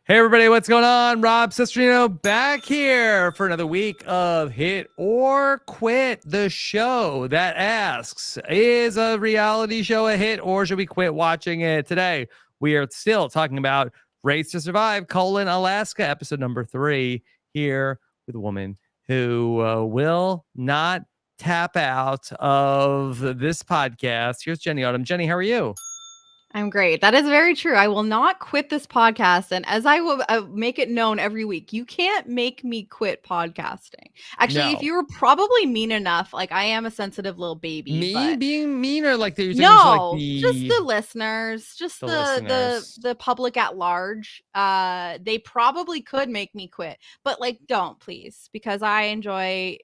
Hey everybody, what's going on? Rob Cesternino back here for another week of Hit or Quit, the show that asks, is a reality show a hit or should we quit watching it? Today, we are still talking about Race to Survive, Alaska, episode number 3, here with a woman who will not tap out of this podcast. Here's Jenny Autumn. Jenny, how are you? I'm great. That is very true. I will not quit this podcast. And as I will make it known every week, you can't make me quit podcasting. Actually, if No. you were probably mean enough, like I am a sensitive little baby. Me But being mean, or like that you're saying to like no, just the listeners, just the the listeners. the public at large. They probably could make me quit, but like don't please, because I enjoy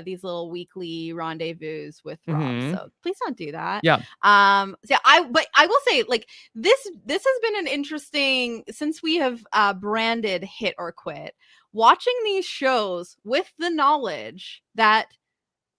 these little weekly rendezvous with Rob. Mm-hmm. So please don't do that. Yeah. So but I will say, like, this has been an interesting, since we have branded Hit or Quit, watching these shows with the knowledge that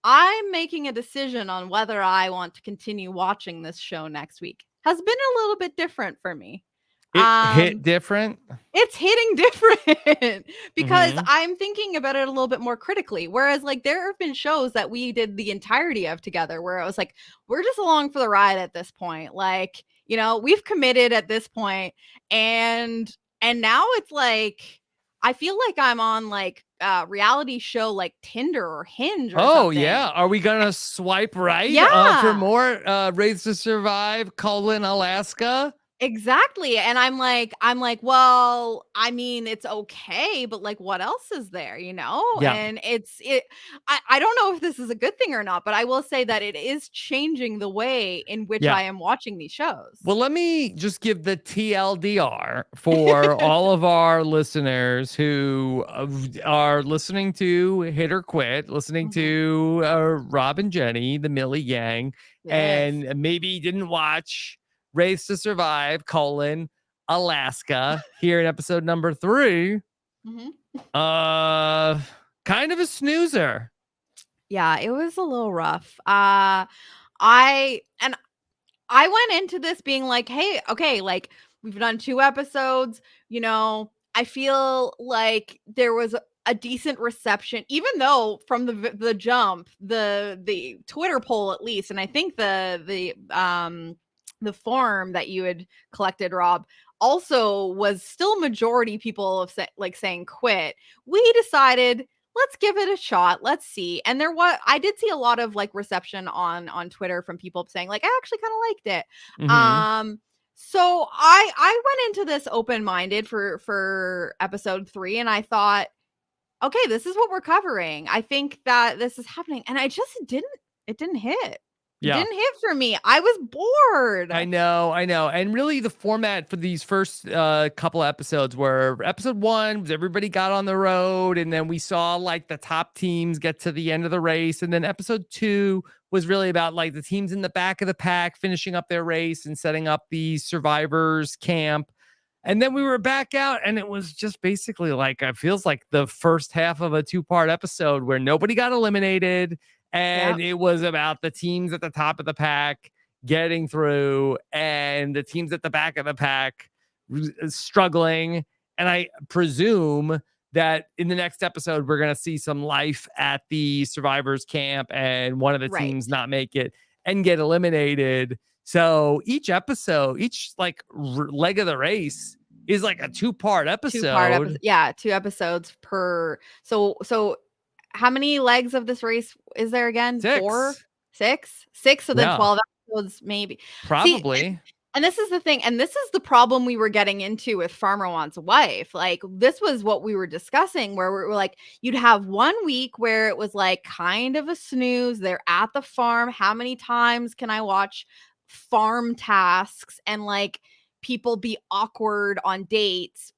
I'm making a decision on whether I want to continue watching this show next week has been a little bit different for me. It hit different. It's hitting different because Mm-hmm. I'm thinking about it a little bit more critically. Whereas, like, there have been shows that we did the entirety of together where I was like, we're just along for the ride at this point. Like, you know, we've committed at this point, and now it's like I feel like I'm on like a reality show like Tinder or Hinge or Oh something. yeah. Are we gonna swipe right for Yeah. more Race to Survive, Alaska? Exactly. And I'm like, well, I mean, it's okay, but like what else is there, you know? Yeah. And I don't know if this is a good thing or not, but I will say that it is changing the way in which Yeah. I am watching these shows. Well, let me just give the TLDR for all of our listeners who are listening to Hit or Quit, listening to Rob and Jenny, the Millie Gang, Yes. and maybe didn't watch Race to Survive, Alaska, here in episode number 3. Kind of a snoozer. Yeah, it was a little rough. I went into this being like, hey, okay, like we've done 2 episodes, you know, I feel like there was a decent reception, even though from the jump, the Twitter poll at least, and I think the form that you had collected, Rob, also was still majority people of saying quit. We decided, let's give it a shot. Let's see. And I did see a lot of like reception on Twitter from people saying like, I actually kind of liked it. Mm-hmm. So I went into this open-minded for episode 3, and I thought, okay, this is what we're covering. I think that this is happening. And it didn't hit. It Yeah. didn't hit for me. I was bored. I know. And really the format for these first couple episodes were episode 1 was everybody got on the road, and then we saw like the top teams get to the end of the race. And then episode 2 was really about like the teams in the back of the pack finishing up their race and setting up the survivors camp. And then we were back out, and it was just basically like, it feels like the first half of a 2-part episode where nobody got eliminated. And it was about the teams at the top of the pack getting through and the teams at the back of the pack struggling. And I presume that in the next episode, we're going to see some life at the survivors camp and one of the teams not make it and get eliminated. So each episode, each like leg of the race is like a 2-part episode. Yeah, 2 episodes per. So how many legs of this race is there again? 6. 4? 6? 6, so then 12 episodes maybe. Probably. See, and this is the thing, and this is the problem we were getting into with Farmer Wants a Wife. Like, this was what we were discussing, where we're like, you'd have 1 week where it was like kind of a snooze. They're at the farm. How many times can I watch farm tasks and like people be awkward on dates,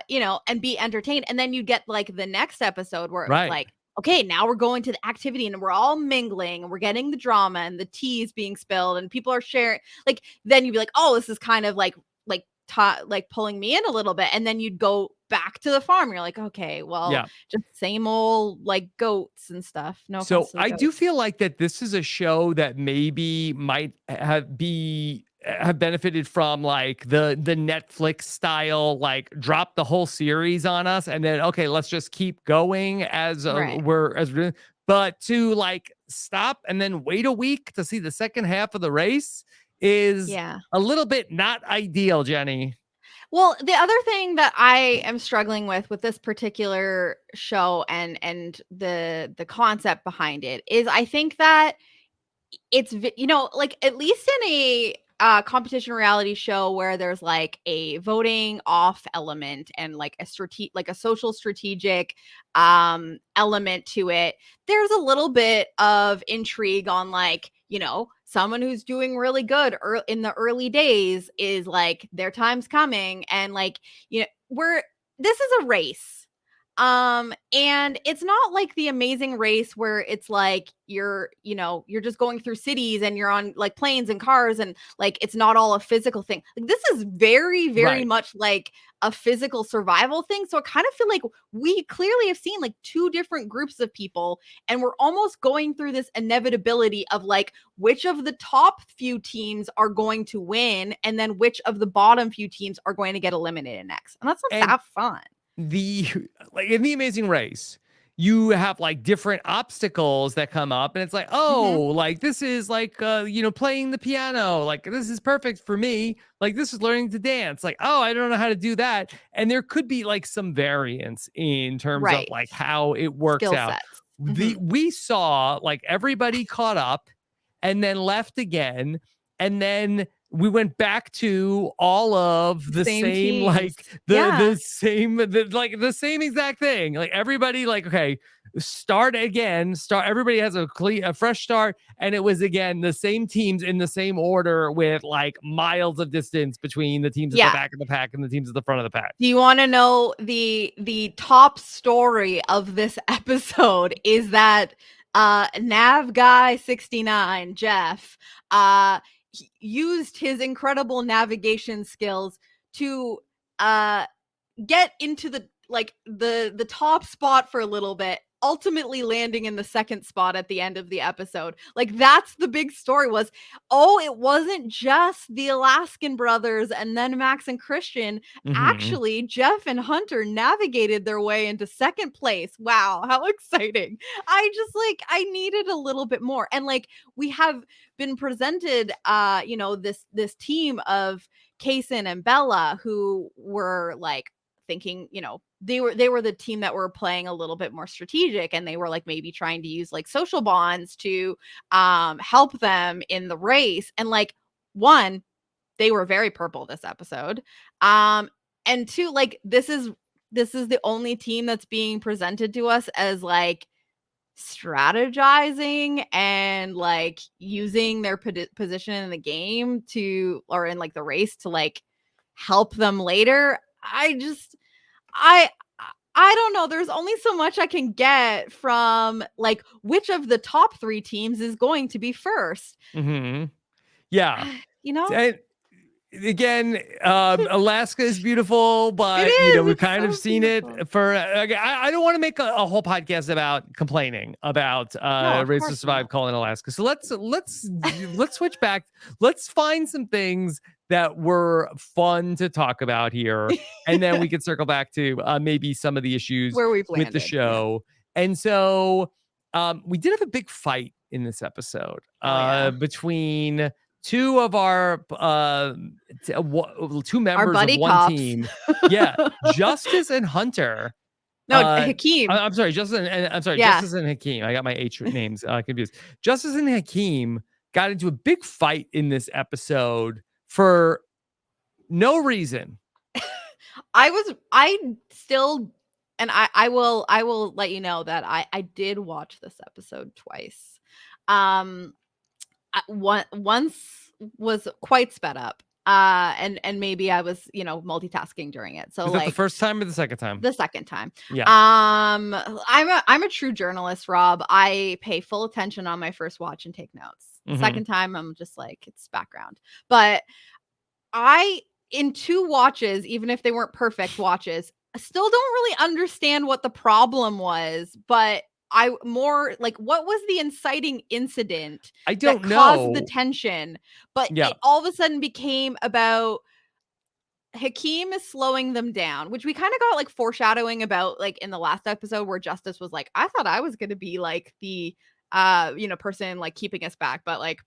you know, and be entertained? And then you get like the next episode where it's like, okay, now we're going to the activity and we're all mingling and we're getting the drama and the tea is being spilled and people are sharing. Like, then you'd be like, oh, this is kind of like pulling me in a little bit. And then you'd go back to the farm. You're like, okay, well, just same old like goats and stuff. No. So I do feel like that this is a show that maybe might be have benefited from like the Netflix style, like drop the whole series on us and then okay, let's just keep going as Right. we're but to like stop and then wait a week to see the second half of the race is Yeah. a little bit not ideal, Jenny. Well, the other thing that I am struggling with this particular show and the concept behind it is I think that it's like at least in a competition reality show where there's like a voting off element and like a social strategic element to it, there's a little bit of intrigue on like, someone who's doing really good in the early days is like their time's coming, and like, we're this is a race. And it's not like the Amazing Race where it's like you're just going through cities and you're on like planes and cars and like it's not all a physical thing. Like this is very, very Right. much like a physical survival thing. So I kind of feel like we clearly have seen like two different groups of people, and we're almost going through this inevitability of like which of the top few teams are going to win and then which of the bottom few teams are going to get eliminated next. And that's not And that fun. the like in the Amazing Race, you have like different obstacles that come up, and it's like, Mhm. oh, like this is like playing the piano, like this is perfect for me. Like this is learning to dance. Like, oh, I don't know how to do that. And there could be like some variance in terms of Right. like how it works Skill out. sets. The Mhm. we saw like everybody caught up and then left again, and then we went back to all of the Same same teams. like Yeah. like the same exact thing, like everybody like okay, start again, start, everybody has a fresh start, and it was again the same teams in the same order with like miles of distance between the teams at the Yeah. back of the pack and the teams at the front of the pack. Do you wanna know the top story of this episode is that, Nav Guy 69, Jeff, used his incredible navigation skills to, uh get into the top spot for a little bit, ultimately landing in the second spot at the end of the episode. Like that's the big story was, oh, it wasn't just the Alaskan brothers and then Max and Christian. Hmm. Actually, Jeff and Hunter navigated their way into second place. Wow, how exciting. I needed a little bit more. And like we have been presented this team of Kason and Bella who were like thinking, they were the team that were playing a little bit more strategic, and they were like maybe trying to use like social bonds to help them in the race. And like one, they were very purple this episode. And two, like this is the only team that's being presented to us as like strategizing and like using their position in the game to, or in like the race to like help them later. I I don't know. There's only so much I can get from like which of the top 3 teams is going to be first. Hmm. Yeah. You know? And again, Alaska is beautiful, It but is. we've It's kind of so seen beautiful. it for. I don't want to make a whole podcast about complaining about No, of Race to course Survive not. calling Alaska. So let's switch back. Let's find some things that were fun to talk about here, and then we can circle back to maybe some of the issues Where we've with the landed. Yeah. show. And so we did have a big fight in this episode Oh yeah. between two of our two Our members of buddy one cops. team. Yeah, Justice and Hunter. No, Hakeem. I'm sorry, Yeah. Justice and Hakeem. I got my H names confused. Justice and Hakeem got into a big fight in this episode for no reason. I still, and I will let you know that I did watch this episode twice. Um once was quite sped up. And maybe I was, multitasking during it. So Was that the like first time or the second time? the second time. Yeah. I'm a true journalist, Rob. I pay full attention on my first watch and take notes. Hmm. Second time I'm just like it's background. But I in 2 watches, even if they weren't perfect watches, I still don't really understand what the problem was, but more like, what was the inciting incident I that don't caused the know. tension? But Yeah. it all of a sudden became about Hakeem is slowing them down, which we kind of got like foreshadowing about like in the last episode where Justice was like, I thought I was going to be like the person like keeping us back, but like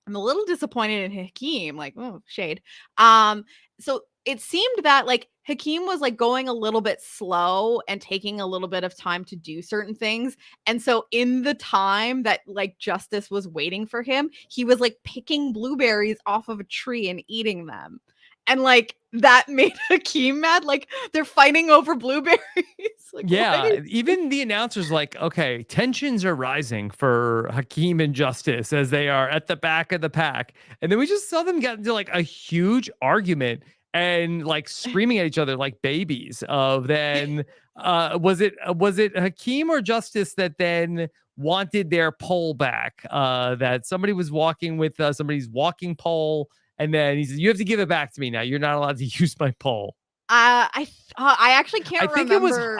I'm a little disappointed in Hakeem, like, oh, shade. So it seemed that like Hakeem was like going a little bit slow and taking a little bit of time to do certain things. And so in the time that like Justice was waiting for him, he was like picking blueberries off of a tree and eating them. And like that made Hakeem mad. Like they're fighting over blueberries. Like, why? Yeah, even the announcers like, okay, tensions are rising for Hakeem and Justice as they are at the back of the pack. And then we just saw them get into like a huge argument and like screaming at each other like babies. Of then was it Hakeem or Justice that then wanted their pole back? That somebody was walking with somebody's walking pole, and then he said, "You have to give it back to me now. You're not allowed to use my pole." I actually I can't think it was remember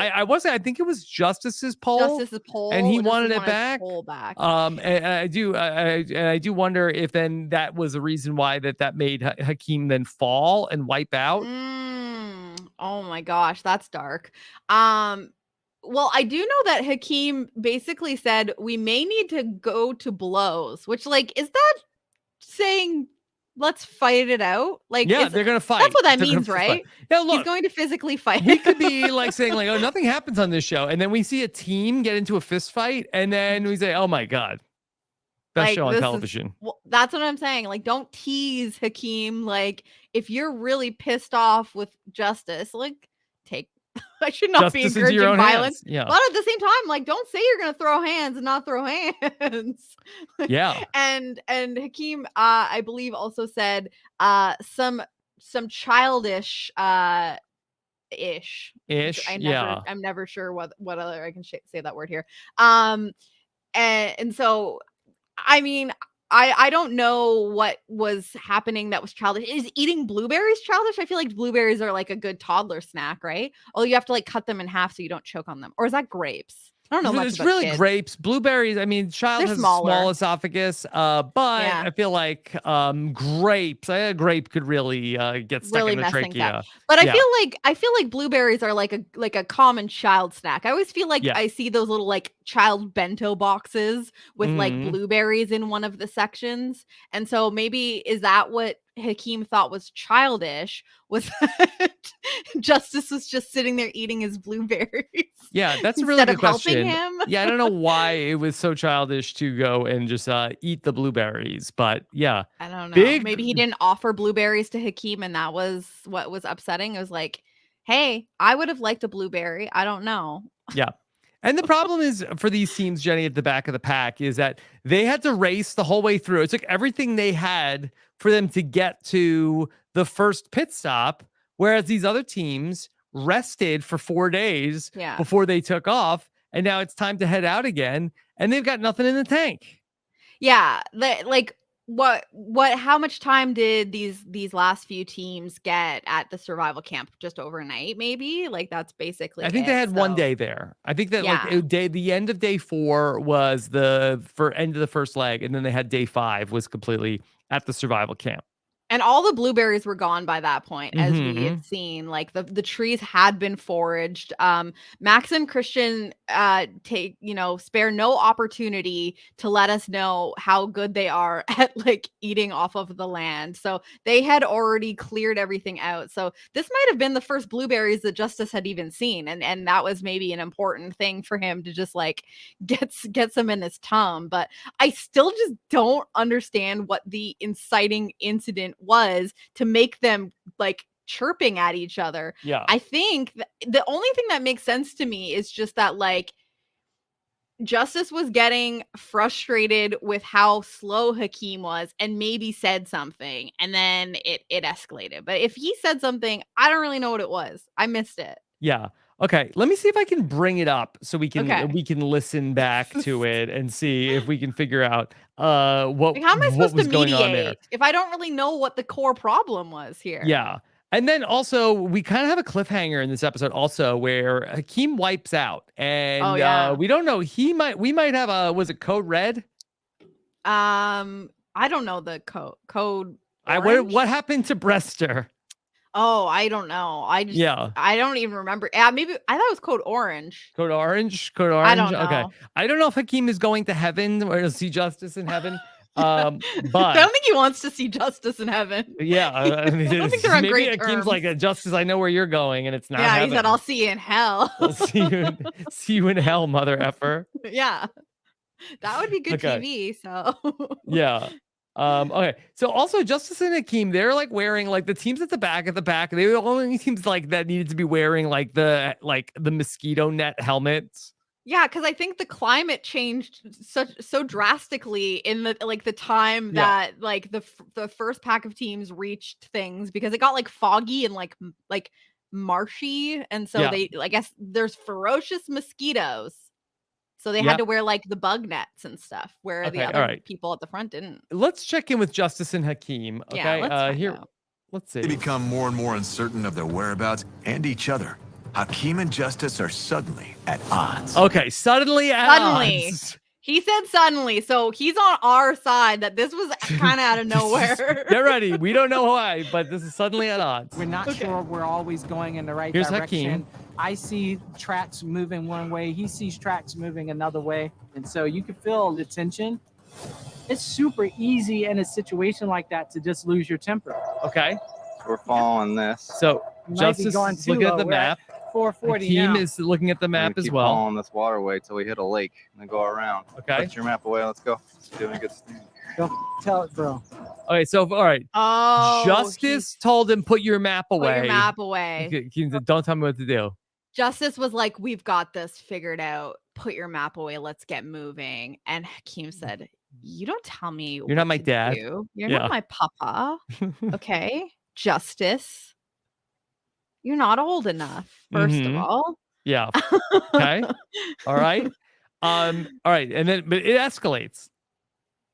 I think it was Justice's poll, Justice's and he poll. wanted Justice it wanted his back. poll back. And I do wonder if then that was the reason why that made Hakeem then fall and wipe out. Oh my gosh, that's dark. Um, well, I do know that Hakeem basically said we may need to go to blows, which like is that saying let's fight it out? Like Yeah, is they're gonna that's fight. what that They're gonna means, fight. right? Yeah, He's look, going to physically fight we him. could be like saying like, oh, nothing happens on this show, and then we see a team get into a fist fight, and then we say, oh my god, best Like show on this is television. well, that's what I'm saying. Like, don't tease Hakeem. Like, if you're really pissed off with Justice, like take I should not be Justice into your encouraging own violence. hands. Yeah, But at the same time, like, don't say you're gonna throw hands and not throw hands. yeah, And Hakeem, I believe also said some childish ish. ish. Yeah. I'm never sure what other I can say that word here. Um and so I mean, I don't know what was happening that was childish. Is eating blueberries childish? I feel like blueberries are like a good toddler snack, right? Oh, you have to like cut them in half so you don't choke on them. Or is that grapes? I don't know much It's about really kids. grapes, blueberries. I mean, child They're has a small smaller. esophagus, but Yeah. I feel like grapes. A grape could really get stuck Really in the mess things up. trachea. But Yeah, I feel like blueberries are like a common child snack. I always feel like yeah. I see those little like child bento boxes with like Hmm. blueberries in one of the sections. And so maybe is that what Hakeem thought was childish was that Justice was just sitting there eating his blueberries Yeah, that's a really instead of good helping question. him. Yeah, I don't know why it was so childish to go and just eat the blueberries, but yeah, I don't know. big. Maybe he didn't offer blueberries to Hakeem and that was what was upsetting. It was like, "Hey, I would have liked a blueberry. I don't know." Yeah. And the problem is for these teams, Jenny, at the back of the pack, is that they had to race the whole way through. It took everything they had for them to get to the first pit stop, whereas these other teams rested for 4 days Yeah. before they took off. And now it's time to head out again, and they've got nothing in the tank. Yeah, like how much time did these last few teams get at the survival camp? Just overnight maybe? Like that's basically I think they it. had one So, day there. I think that like yeah. the end of day 4 was the for end of the first leg, and then they had day 5 was completely at the survival camp. And all the blueberries were gone by that point, as we had Hmm. seen. Like the trees had been foraged. Max and Christian spare no opportunity to let us know how good they are at like eating off of the land. So they had already cleared everything out. So this might have been the first blueberries that Justice had even seen. And that was maybe an important thing for him to just like get some in his tum. But I still just don't understand what the inciting incident was to make them like chirping at each other. Yeah. I think the only thing that makes sense to me is just that like Justice was getting frustrated with how slow Hakeem was and maybe said something and then it escalated. But if he said something, I don't really know what it was. I missed it. Yeah. Okay. Let me see if I can bring it up so Okay. we can listen back to it and see if we can figure out Like, how am I what supposed to was going on there. mediate if I don't really know what the core problem was here? Yeah. And then also we kind of have a cliffhanger in this episode also where Hakeem wipes out Oh and yeah. we don't know. We might have a, was it code red? I don't know the code orange. What happened to Brester? Oh, I don't know. Yeah. I don't even remember. Yeah, maybe I thought it was code orange. Code orange? Code I orange? don't Okay. know. I don't know if Hakeem is going to heaven or to see justice in heaven. I But don't think he wants to see justice in heaven. yeah, I mean, I don't think they're on maybe great Hakeem's terms. like a justice. I know where you're going, and it's not Yeah, heaven. he said, "I'll see you in hell." I'll see you in hell, mother effer. Yeah, that would be good Okay. TV. So Yeah. Okay. So also Justice and Hakeem, they're like wearing like the teams at the back. They were the only teams like that needed to be wearing like the mosquito net helmets. yeah, because I think the climate changed so drastically in the time Yeah. that like the first pack of teams reached things because it got like foggy and like marshy, and so Yeah. they I guess there's ferocious mosquitoes, so they had Yep. to wear like the bug nets and stuff where the Okay. All other right. people at the front didn't. Let's check in with Justice and Hakeem. Okay. Yeah, let's find Here. out. Let's see. They become more and more uncertain of their whereabouts and each other. Hakeem and Justice are suddenly at odds. Okay. Suddenly at Suddenly. odds. He said suddenly, so he's on our side that this was kind of out of nowhere. Get ready. We don't know why, but this is suddenly at odds. We're not sure we're always going in the right Here's direction. Hakeem. I see tracks moving one way. He sees tracks moving another way. And so you can feel the tension. It's super easy in a situation like that to just lose your temper. Okay. We're following this. So You might be Justice going is too looking at low. the We're at map. 440 Hakeem now. is looking at the We're map gonna as keep well. following this waterway till we hit a lake and then go around. Okay. Put your map away. Let's go. Doing a good stand. Don't tell it, bro. Okay. So all right. Oh, Justice told him put your map put away. your map away. Don't tell me what to do. Justice was like, "We've got this figured out. Put your map away. Let's get moving." And Hakeem said, "You don't tell me You're not what my to dad. do. You're Yeah. not my papa." Okay, Justice. You're not old enough, first of Mhm. all. Yeah. Okay. All right. All right. And then, but it escalates.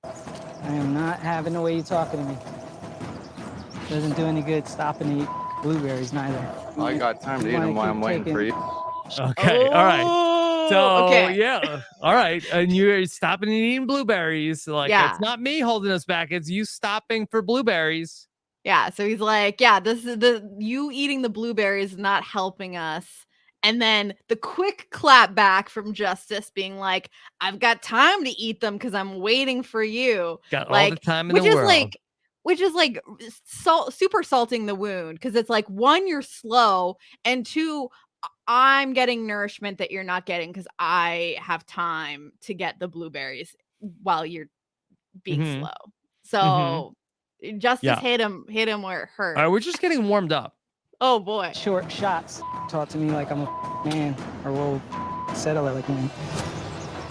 I am not having the way you're talking to me. Doesn't do any good stopping to eat blueberries neither. I got time to eat Wanna them while keep I'm waiting taking- for you. Okay. All right. Oh, So okay. yeah. All right. And you're stopping and eating blueberries. Like Yeah. it's not me holding us back. It's you stopping for blueberries. Yeah, so he's like, "Yeah, this is you eating the blueberries is not helping us." And then the quick clap back from Justice being like, "I've got time to eat them because I'm waiting for you." Got all the Like, time in which the is world. like super salting the wound because it's like, one, you're slow, and two, I'm getting nourishment that you're not getting because I have time to get the blueberries while you're being Mhm. slow. So Justice Yeah. hit him where it hurt. All right. We're just getting warmed up. Oh boy. Short shots. Talk to me like I'm a man, or we'll settle it like men.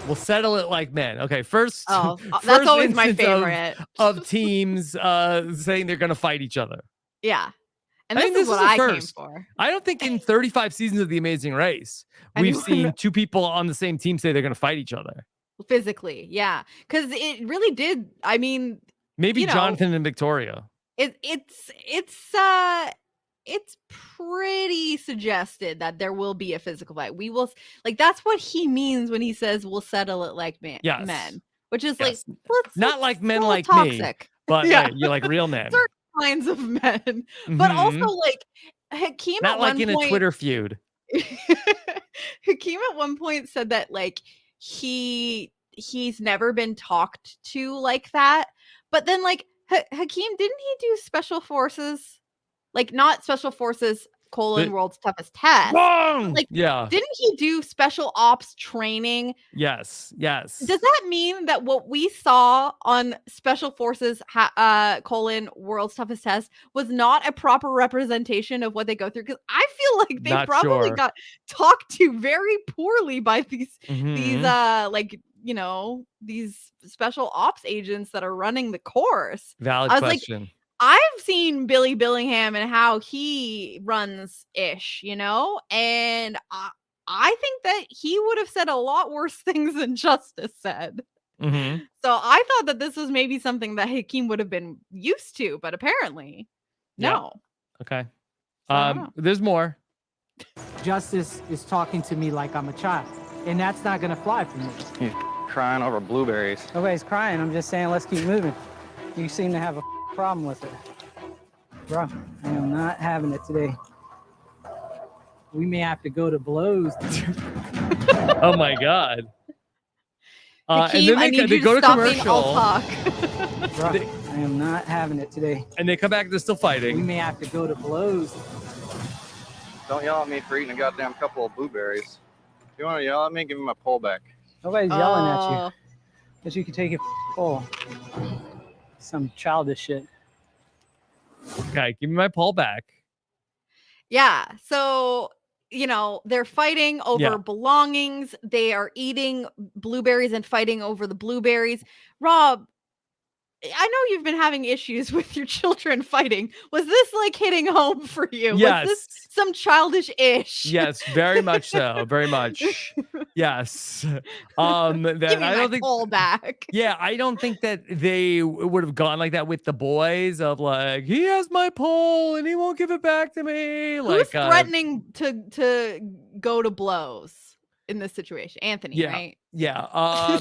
We'll settle it like men. Okay. First. Oh, that's first always my instance of- favorite. Of teams saying they're going to fight each other. Yeah. And I this mean, is this what is a I came first. for. I don't think in 35 seasons of The Amazing Race, we've Anyone- seen two people on the same team say they're going to fight each other. Physically, yeah. Because it really did. I mean, Maybe you know, Jonathan and Victoria. it's pretty suggested that there will be a physical fight. We will like that's what he means when he says we'll settle it like Yes. men, which is Yes. like Not like it's men a little like me, toxic. but Yeah. you're like real men. Certain kinds of men, but also Mhm. like Hakeem Not at like one in point, a Twitter feud. Hakeem at one point said that like he's never been talked to like that, but then like Hakeem, didn't he do special forces? Like not special forces world's toughest test. Wrong. Like, Yeah. Didn't he do special ops training? Yes. Yes. Does that mean that what we saw on special forces world's toughest test was not a proper representation of what they go through? Because I feel like they Not probably sure. got talked to very poorly by these Mhm. like these special ops agents that are running the course. Valid I was like, question. I've seen Billy Billingham and how he runs ish, and I think that he would have said a lot worse things than Justice said. Mhm. So I thought that this was maybe something that Hakeem would have been used to, but apparently, Yeah. no. Okay. I don't know. There's more. Justice is talking to me like I'm a child, and that's not gonna fly for me. He's crying over blueberries. Nobody's crying. I'm just saying, let's keep moving. You seem to have a problem with it. Bro, I am not having it today. We may have to go to blows. Oh my God. And Hakeem, then I need they you go to to stop being commercial, all talk. Bro, I am not having it today. and they come back. They're still We fighting. may have to go to blows. Don't yell at me for eating a goddamn couple of blueberries. If you want to yell at me, give me my pole back. Nobody's yelling at you. Oh. But you can take it full. Some childish shit. Okay, give me my pole back. Yeah. So, they're fighting over Yeah. belongings. They are eating blueberries and fighting over the blueberries. Rob, I know you've been having issues with your children fighting. Was this like hitting home for you? Yes. Was this some childish ish? Yes, very much so. Very much. Yes. Then Give me I my don't think. pole back. Yeah, I don't think that they would have gone like that with the boys of like, he has my pole and he won't give it back to me. Who's Like threatening to go to blows in this situation? Anthony, Yeah. right? Yeah.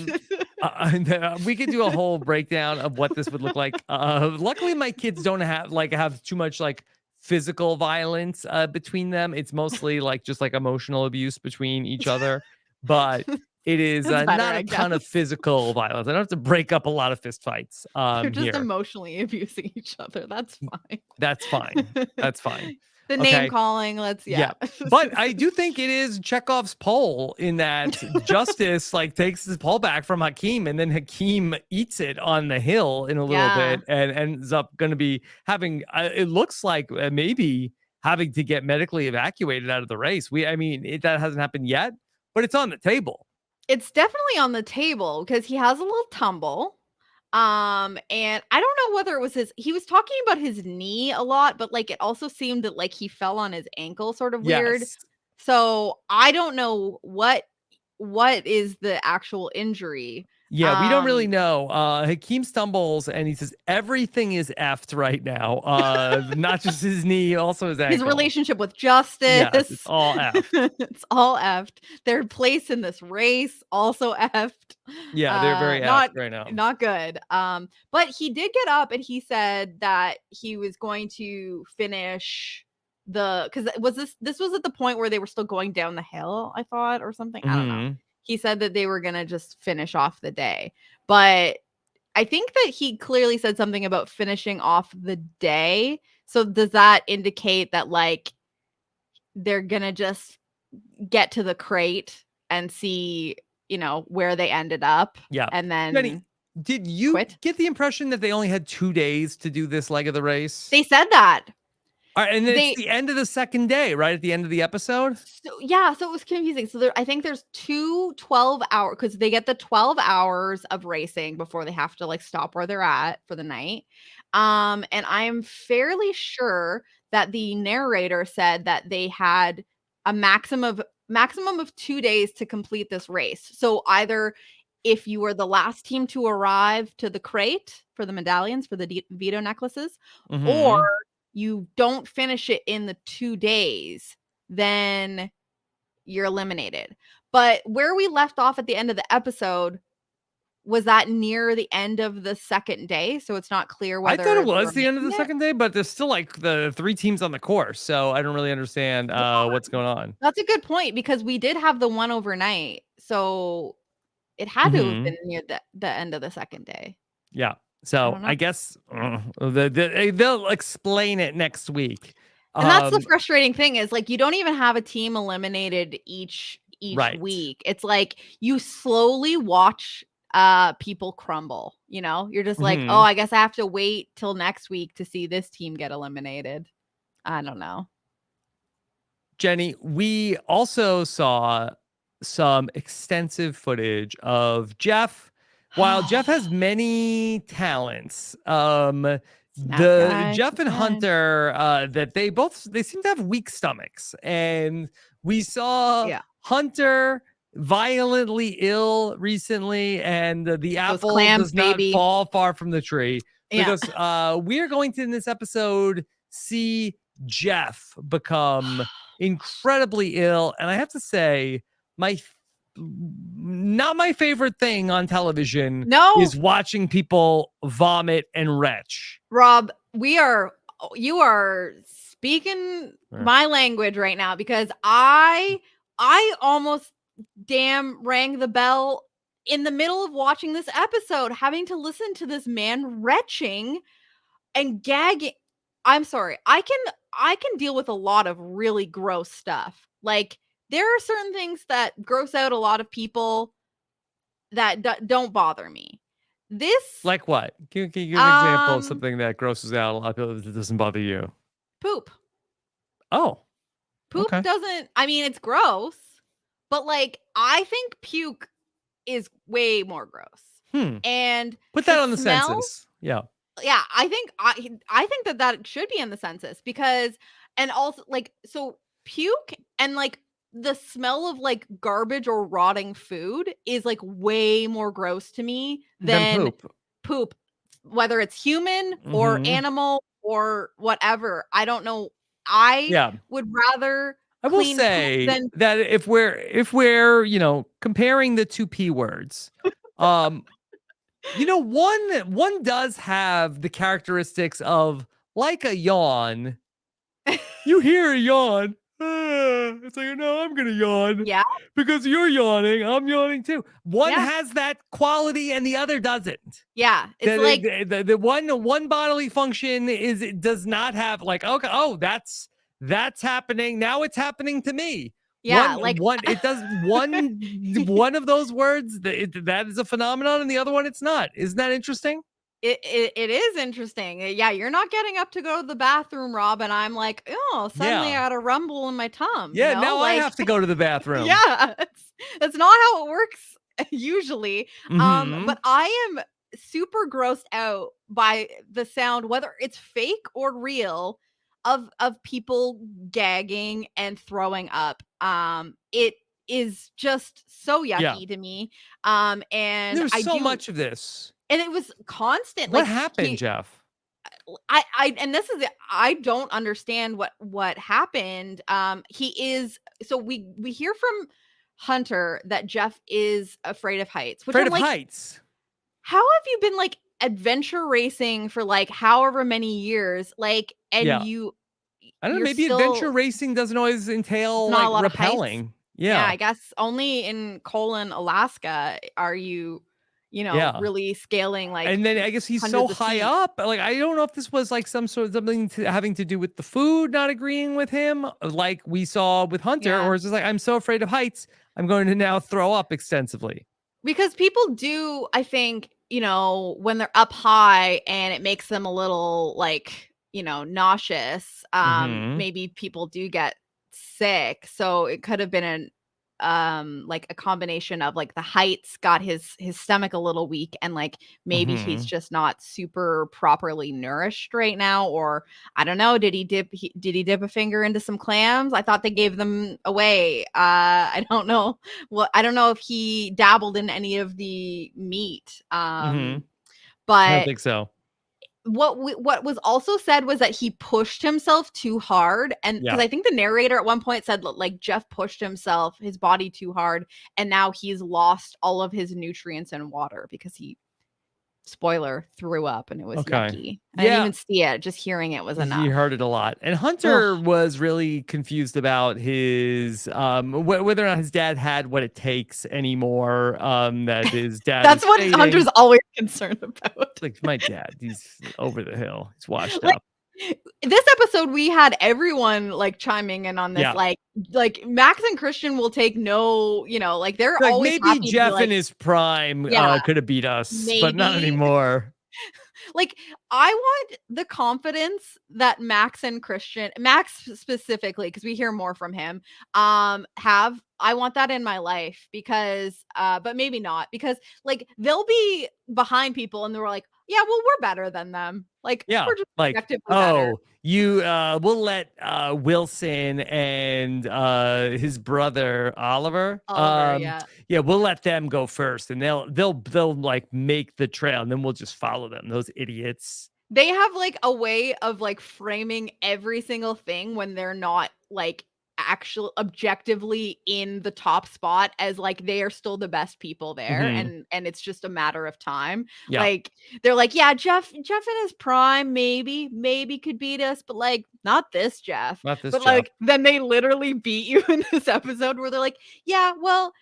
We could do a whole breakdown of what this would look like. Luckily my kids don't have too much like physical violence between them. It's mostly like just like emotional abuse between each other, but it is That's better, not I a ton of guess. physical violence. I don't have to break up a lot of fist fights They're just here. emotionally abusing each other. That's fine. That's fine. That's fine. The Okay. name calling, Yeah. But I do think it is Chekhov's pole in that Justice like takes his pole back from Hakeem, and then Hakeem eats it on the hill in a little Yeah. bit and ends up going to be having it looks like maybe having to get medically evacuated out of the race. That hasn't happened yet, but it's on the table. It's definitely on the table because he has a little tumble. And I don't know whether it was he was talking about his knee a lot, but like it also seemed that like he fell on his ankle sort of weird. Yes. So I don't know what is the actual injury. Yeah, we don't really know. Hakeem stumbles and he says everything is effed right now. Not just his knee, also his ankle. His relationship with Justice. Yes, it's all effed. It's all effed. Their place in this race also effed. Yeah, they're very effed right now. Not good. But he did get up and he said that he was going to finish because this was at the point where they were still going down the hill, I thought, or something. I don't know. Mhm. He said that they were gonna just finish off the day, but I think that he clearly said something about finishing off the day. So does that indicate that like they're gonna just get to the crate and see, where they ended up? Yeah. And then Jenny, did you quit? get the impression that they only had 2 days to do this leg of the race? They said that. All right, and then it's the end of the second day, right at the end of the episode? So it was confusing. So I think there's 12-hour because they get the 12 hours of racing before they have to like stop where they're at for the night. And I'm fairly sure that the narrator said that they had a maximum of 2 days to complete this race. So either if you were the last team to arrive to the crate for the medallions for the veto necklaces, Mhm. or you don't finish it in the 2 days, then you're eliminated. But where we left off at the end of the episode, was that near the end of the second day? So it's not clear whether I thought it they was were the end of the making it. second day, but there's still like the 3 teams on the course, so I don't really understand what's going on. That's a good point because we did have the one overnight. So it had to have Mhm. been near the end of the second day. Yeah. I So don't know. I guess they'll explain it next week. And that's the frustrating thing is like you don't even have a team eliminated each Right. week. It's like you slowly watch people crumble, You're just like, Mhm. "Oh, I guess I have to wait till next week to see this team get eliminated." I don't know. Jenny, we also saw some extensive footage of Jeff. While Jeff has many talents, Snap the guy, Jeff and again. Hunter, that they seem to have weak stomachs, and we saw Yeah. Hunter violently ill recently, and the apple clams, does not baby. fall far from the tree Yeah. because we are going to in this episode see Jeff become incredibly ill. And I have to say, not my favorite thing on television No, is watching people vomit and retch. Rob, you are speaking Yeah. my language right now, because I almost damn rang the bell in the middle of watching this episode, having to listen to this man retching and gagging. I'm sorry. I can deal with a lot of really gross stuff. Like, there are certain things that gross out a lot of people that don't bother me. This Like what? Give an example of um something that grosses out a lot of people that doesn't bother you. poop. Oh, Poop okay. doesn't, I mean, it's gross, but like, I think puke is way more gross. And Put that on the smell, census. Yeah. yeah, I think that should be in the census, because, and also, like, so puke and like the smell of like garbage or rotting food is like way more gross to me Then than poop. poop, whether it's human or animal or whatever. I don't know. I Yeah. would rather I will clean poop say than that if we're comparing the two P words, one does have the characteristics of, like, a yawn. You hear a yawn. It's like, no, I'm gonna yawn. yeah, Because you're yawning, I'm yawning too. One Yeah. has that quality and the other doesn't. yeah. It's like, The one bodily function does not have, like, okay, oh, that's happening. Now it's happening to me. yeah, like It does one of those words that is a phenomenon, and the other one it's not. Isn't that interesting? it is interesting. Yeah, you're not getting up to go to the bathroom, Rob, and I'm like, oh, suddenly Yeah. I got a rumble in my tum. Yeah, now I have to go to the bathroom. Yeah, that's not how it works usually. Mhm. But I am super grossed out by the sound, whether it's fake or real, of people gagging and throwing up. It is just so yucky to me. And There's so much of this. and it was constant. What Like, happened, Jeff? and this is it. I don't understand what happened. He is, so we hear from Hunter that Jeff is afraid of heights, which Afraid I'm of like, heights. how have you been like adventure racing for like however many years? Like, and Yeah. I don't know, you're maybe still, adventure racing doesn't always entail, not a like, lot of heights. rappelling. Yeah, I Yeah. guess only in Alaska are you Yeah. really scaling like And then I guess he's so hundreds of high feet. up. Like, I don't know if this was like something having to do with the food not agreeing with him, like we saw with Hunter, Yeah. or is just like, I'm so afraid of heights, I'm going to now throw up extensively. Because people do, I think, when they're up high and it makes them a little like, nauseous, Mhm. maybe people do get sick. So it could have been like a combination of like the heights got his stomach a little weak, and like maybe he's Mhm. just not super properly nourished right now, or I don't know, did he dip a finger into some clams? I thought they gave them away. I don't know if he dabbled in any of the meat. Mhm. I don't But think so. what was also said was that he pushed himself too hard, and because Yeah. I think the narrator at one point said like Jeff pushed his body too hard, and now he's lost all of his nutrients and water because he, spoiler, threw up and it was Okay. yucky. I didn't Yeah. even see it, just hearing it was You enough. heard it a lot. And Hunter was really confused about his whether or not his dad had what it takes anymore. That his dad That's is what fading. Hunter's always concerned about. Like, my dad, he's over the hill. He's washed Like, up. this episode we had everyone like chiming in on this. Yeah. Like Max and Christian will take no, like they're Like, always maybe happy to be Jeff like, in his prime Yeah, could have beat us, but not maybe. anymore. Like, I want the confidence that Max specifically, because we hear more from him, have. I want that in my life, because but maybe not, because like they'll be behind people and they're like, yeah, well, we're better than them. Like, Yeah, we're just like, objectively better. we'll let Wilson and his brother Oliver, Yeah. we'll let them go first, and they'll like make the trail, and then we'll just follow them. Those idiots. They have like a way of like framing every single thing when they're not like actual objectively in the top spot as like they are still the best people there, Mhm. and it's just a matter of time. Yeah. Like they're like, yeah, Jeff in his prime maybe could beat us, but like not this Jeff. Not this But Jeff. like then they literally beat you in this episode where they're like, yeah, well,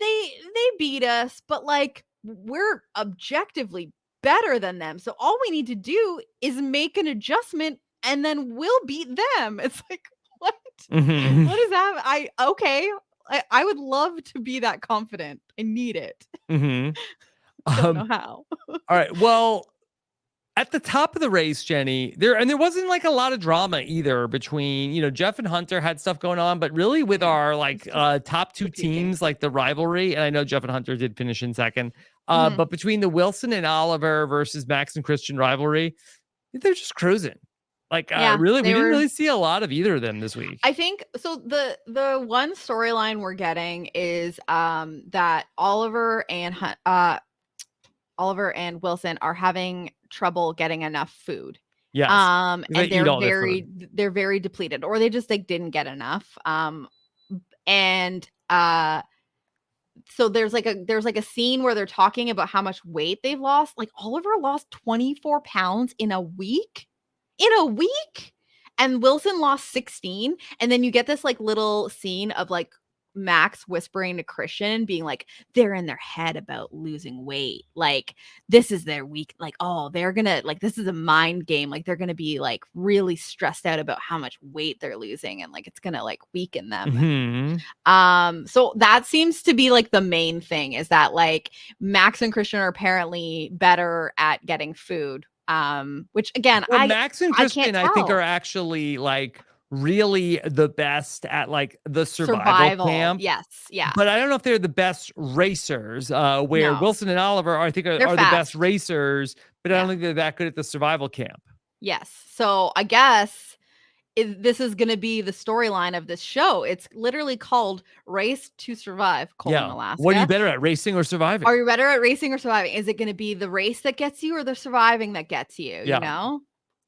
they beat us, but like we're objectively better than them. So all we need to do is make an adjustment and then we'll beat them. It's like, what? Mhm. What is that? Okay. I would love to be that confident. I need it. Mhm. Don't know Um, how. all right. Well, at the top of the race, Jenny, there wasn't like a lot of drama either between, Jeff and Hunter had stuff going on, but really with Yeah, our it's just top two the two teams. teams, like the rivalry, and I know Jeff and Hunter did finish in second. Mhm. But between the Wilson and Oliver versus Max and Christian rivalry, they're just cruising. Like Yeah, really, we they didn't were. really see a lot of either of them this week. I think so. The one storyline we're getting is that Oliver and Wilson are having trouble getting enough food. Yes. And They eat all their food. they're very depleted, or they just like didn't get enough. And so there's like a scene where they're talking about how much weight they've lost. Like Oliver lost 24 pounds in a week. In a week. And Wilson lost 16. And then you get this like little scene of like Max whispering to Christian, being like, they're in their head about losing weight. Like, this is their week. Like, oh, they're gonna like this is a mind game. Like, they're gonna be like really stressed out about how much weight they're losing, and like it's gonna like weaken them. Mhm. So that seems to be like the main thing, is that like Max and Christian are apparently better at getting food. Which again, Well, Max and I can't Christian, I think, tell. are actually like really the best at like the survival camp. Yes, yeah. But I don't know if they're the best racers. Where No. Wilson and Oliver are, I think, They're are the best fast. racers, but I Yeah. don't think they're that good at the survival camp. Yes. So I guess this is going to be the storyline of this show. It's literally called Race to Survive: Yeah. Alaska. What are you better at, racing or surviving? Are you better at racing or surviving? Is it going to be the race that gets you or the surviving that gets you? Yeah. You know,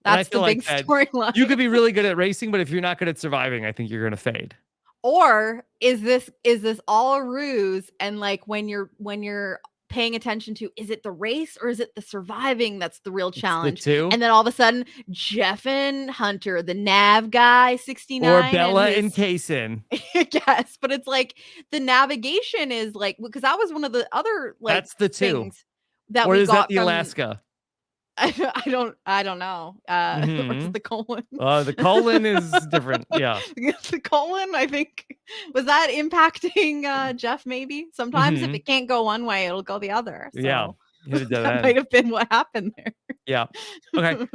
And I that's feel the big like that storyline. you could be really good at racing, but if you're not good at surviving, I think you're gonna fade. Or is this all a ruse? And like when you're paying attention to, is it the race or is it the surviving that's the real It's the challenge? two. And then all of a sudden, Jeff and Hunter, the nav guy, 69, Or Bella and his Kaysen. yes, but it's like the navigation is like, because that was one of the other like That's the two. things that Or we is that got the from Alaska? I don't know. Or is Mhm. it the colon? The colon is different. Yeah. The colon, I think, was that impacting Jeff maybe? Sometimes if Mhm. it can't go one way, it'll go the other. So Yeah. Hit it dead that end. might have been what happened there. Yeah. Okay.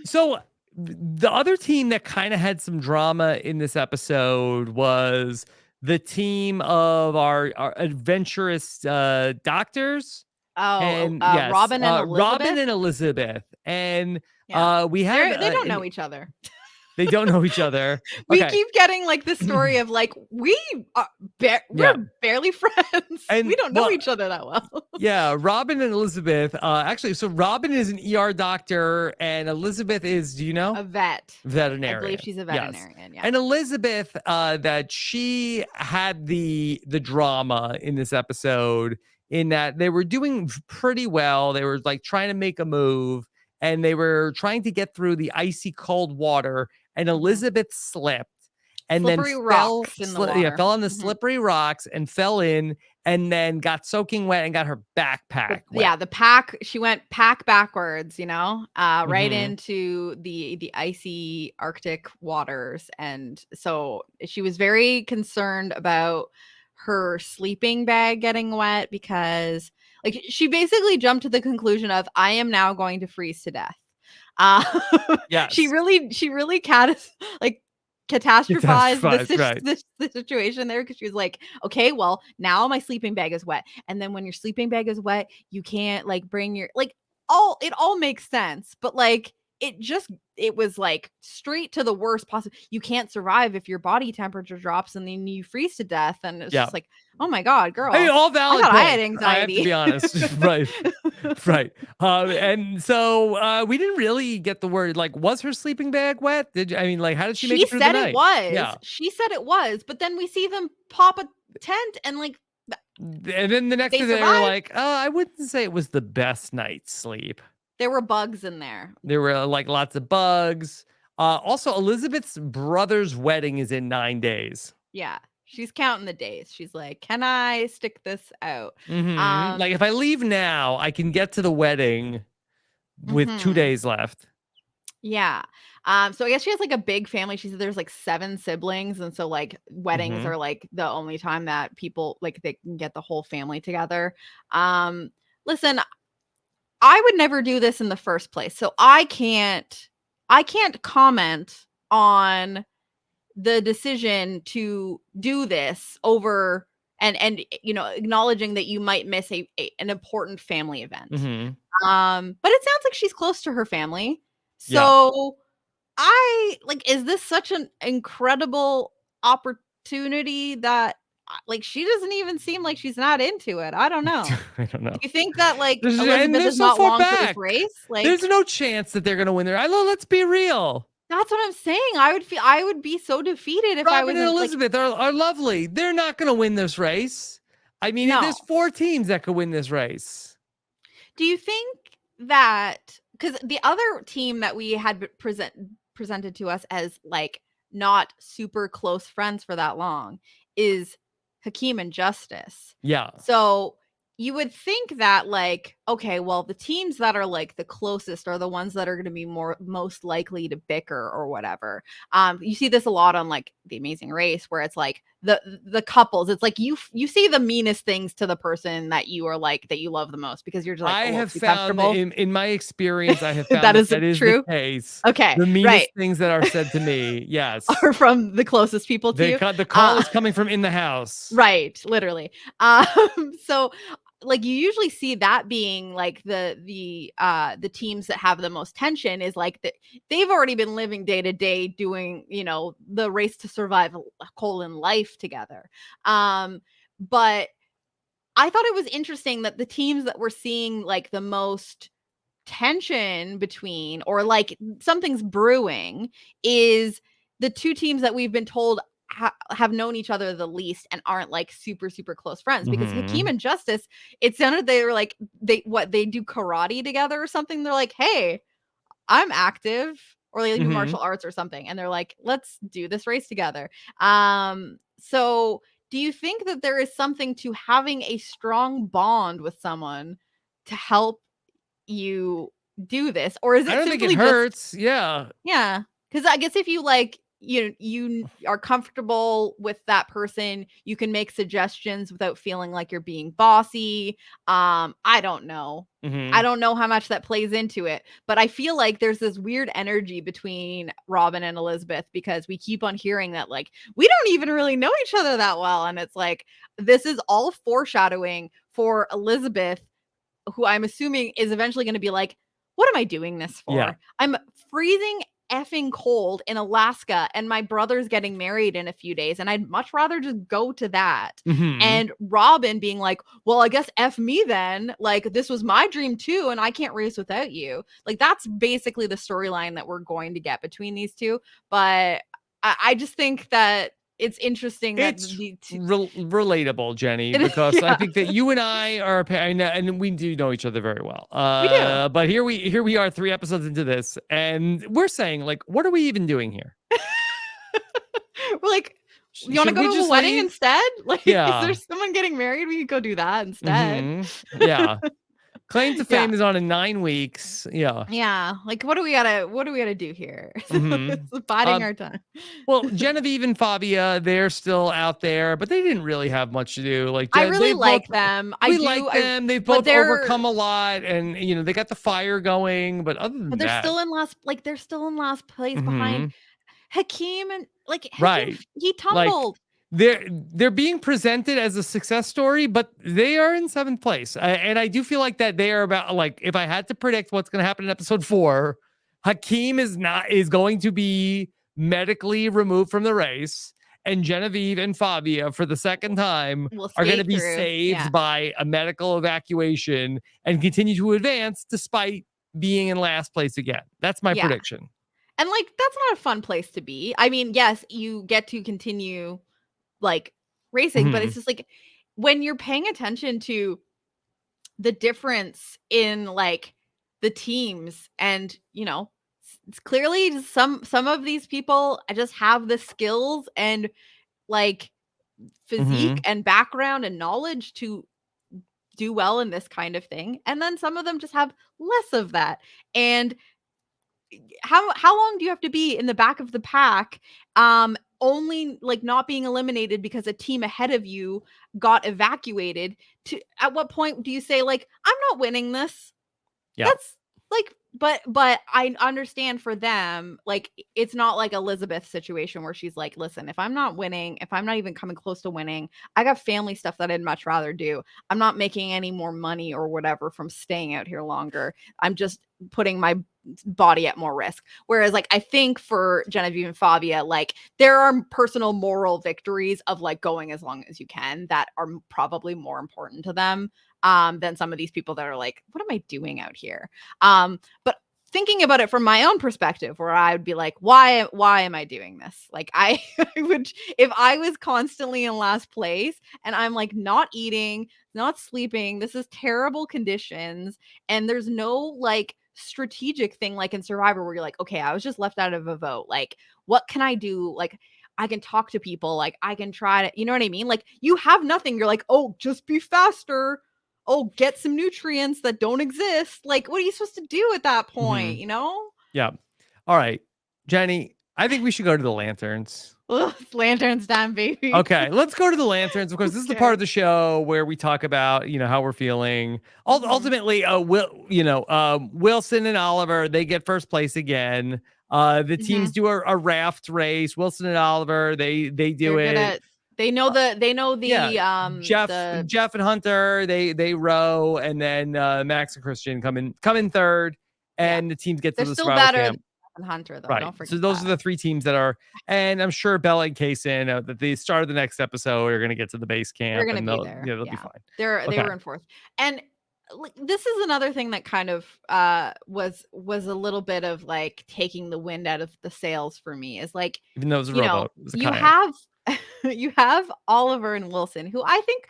So the other team that kind of had some drama in this episode was the team of our adventurous doctors. And yes, Robin and Elizabeth. Robin and Elizabeth. And Yeah. we had They don't know each other. They don't know each other. We Okay. keep getting like this story of like we're barely friends. And we don't know well, each other that well. Yeah, Robin and Elizabeth. Actually, so Robin is an ER doctor, and Elizabeth is, do you know? A vet. Veterinarian. I believe she's a veterinarian. Yes. Yeah. And Elizabeth, that she had the drama in this episode, in that they were doing pretty well. They were like trying to make a move, and they were trying to get through the icy cold water, and Elizabeth slipped. And slippery then rocks in the water. fell on the slippery rocks and fell in, and then got soaking wet and got her backpack wet. Yeah, the pack. She went pack backwards, right Mhm. into the icy Arctic waters, and so she was very concerned about her sleeping bag getting wet, because like she basically jumped to the conclusion of, I am now going to freeze to death. Yes. She really catastrophized Catastrophized, the situation there, because she was like, okay, well, now my sleeping bag is wet, and then when your sleeping bag is wet, you can't like bring your it all makes sense, but like it was like straight to the worst possible. You can't survive if your body temperature drops and then you freeze to death. And it's just like, oh my God, girl. I mean, all valid I thought I had points. I have to anxiety. be honest. Right. Right. And so we didn't really get the word, like, was her sleeping bag wet? I mean, like, how did she make She it through the said night? it was. Yeah. She said it was, but then we see them pop a tent and like And then the next they day they were survived. like, I wouldn't say it was the best night's sleep. There were bugs in there. There were like lots of bugs. Also, Elizabeth's brother's wedding is in 9 days. Yeah. She's counting the days. She's like, can I stick this out? Like, if I leave now, I can get to the wedding with 2 days left. Yeah. So I guess she has like a big family. She said there's like 7 siblings. And so like weddings are like the only time that people like they can get the whole family together. Listen, I would never do this in the first place. So I can't comment on the decision to do this over and you know, acknowledging that you might miss an important family event. But it sounds like she's close to her family. So I like, is this such an incredible opportunity that like she doesn't even seem like she's not into it? I don't know. I don't know. Do you think that like And Elizabeth they're is so not far long for this back. race? Like There's no chance that they're gonna win there. Let's be real. that's what I'm saying. I would be so defeated if I Robin was and like, Elizabeth are lovely. They're not gonna win this race. I mean, No. there's 4 teams that could win this race. do you think that because the other team that we had presented to us as like not super close friends for that long is Hakeem and Justice. Yeah. So you would think that like, okay, well, the teams that are like the closest are the ones that are going to be most likely to bicker or whatever. You see this a lot on like The Amazing Race, where it's like the couples. It's like you see the meanest things to the person that you are like that you love the most because you're just like, I have too found comfortable. in my experience, I have found That is that is true? the case. Okay, The meanest right. things that are said to me, yes. Are from the closest people to you. The call is coming from in the house. Right, literally. So like you usually see that being like the teams that have the most tension is like they've already been living day to day doing, you know, the race to survive life together. But I thought it was interesting that the teams that we're seeing like the most tension between or like something's brewing is the 2 teams that we've been told have known each other the least and aren't like super close friends because Hakeem and Justice, it sounded they were like they do karate together or something. They're like, hey, I'm active, or they do martial arts or something, and they're like, let's do this race together. So do you think that there is something to having a strong bond with someone to help you do this, or is it I don't think it simply hurts. Yeah. yeah, because I guess if you like you are comfortable with that person, you can make suggestions without feeling like you're being bossy. I don't know. I don't know how much that plays into it, but I feel like there's this weird energy between Robin and Elizabeth because we keep on hearing that like we don't even really know each other that well, and it's like this is all foreshadowing for Elizabeth, who I'm assuming is eventually going to be like, what am I doing this for? Yeah. I'm freezing effing cold in Alaska and my brother's getting married in a few days and I'd much rather just go to that. And Robin being like, well, I guess F me then, like this was my dream too and I can't race without you. Like that's basically the storyline that we're going to get between these 2. But I just think that it's interesting that it's relatable, Jenny, because I think that you and I are, and we do know each other very well. We do. But here we are 3 episodes into this, and we're saying, like, what are we even doing here? We're like, you want to go to a wedding instead? Like, yeah. Is there someone getting married? We could go do that instead. Yeah. Claim to fame is on in 9 weeks. Yeah. Yeah. Like, what do we gotta do here? It's biding our time. Well, Genevieve and Fabia, they're still out there, but they didn't really have much to do. Like, I really like them. We like them. They've both overcome a lot, and you know they got the fire going. But other than that, they're still in last place behind Hakeem and like Hakeem, he tumbled. Like, they're being presented as a success story, but they are in 7th place. And I do feel like that they are about, like, if I had to predict what's going to happen in episode 4, Hakeem is going to be medically removed from the race, and Genevieve and Fabia for the second time We'll are going to skate be through. saved Yeah. by a medical evacuation and continue to advance despite being in last place again. That's my Yeah. prediction. And like, that's not a fun place to be. I mean, yes, you get to continue like racing, but Mhm. it's just like when you're paying attention to the difference in like the teams, and it's clearly some of these people just have the skills and like physique Mhm. and background and knowledge to do well in this kind of thing, and then some of them just have less of that. And how long do you have to be in the back of the pack, only like not being eliminated because a team ahead of you got evacuated? To at what point do you say like, I'm not winning this? Yeah. That's like, but I understand for them, like, it's not like Elizabeth's situation where she's like, listen, if I'm not winning, if I'm not even coming close to winning, I got family stuff that I'd much rather do. I'm not making any more money or whatever from staying out here longer. I'm just putting my body at more risk. Whereas like, I think for Genevieve and Fabia, like, there are personal moral victories of like going as long as you can that are probably more important to them than some of these people that are like, what am I doing out here? But thinking about it from my own perspective, where I would be like, why am I doing this? Like, I would, if I was constantly in last place and I'm like not eating, not sleeping, this is terrible conditions, and there's no like strategic thing like in Survivor where you're like, okay, I was just left out of a vote. Like, what can I do? Like, I can talk to people, like I can try to, you know what I mean? Like, you have nothing. You're like, oh, just be faster. Oh, get some nutrients that don't exist. Like, what are you supposed to do at that point, Mhm. Yeah. All right, Jenny, I think we should go to the lanterns. Ugh, it's lanterns time, baby. Okay, let's go to the lanterns because this is the part of the show where we talk about, how we're feeling. Ultimately, Wilson and Oliver, they get first place again. The teams do a raft race. Wilson and Oliver, they do They're good it. at, they know Yeah, Jeff the and Hunter, they row, and then Max and Christian come in third, yeah. and the teams get to They're the still survival better camp. than Hunter though. Right. Don't So forget those are that. the three teams that are, and I'm sure Bella and Kaysen at the start of the next episode are going to get to the base They're camp, gonna and be they'll there. they'll be Yeah. fine. They Okay. were in fourth. And like, this is another thing that kind of was a little bit of like taking the wind out of the sails for me, is like, Even though it was a rowboat, it was a you kayak. have you have Oliver and Wilson, who I think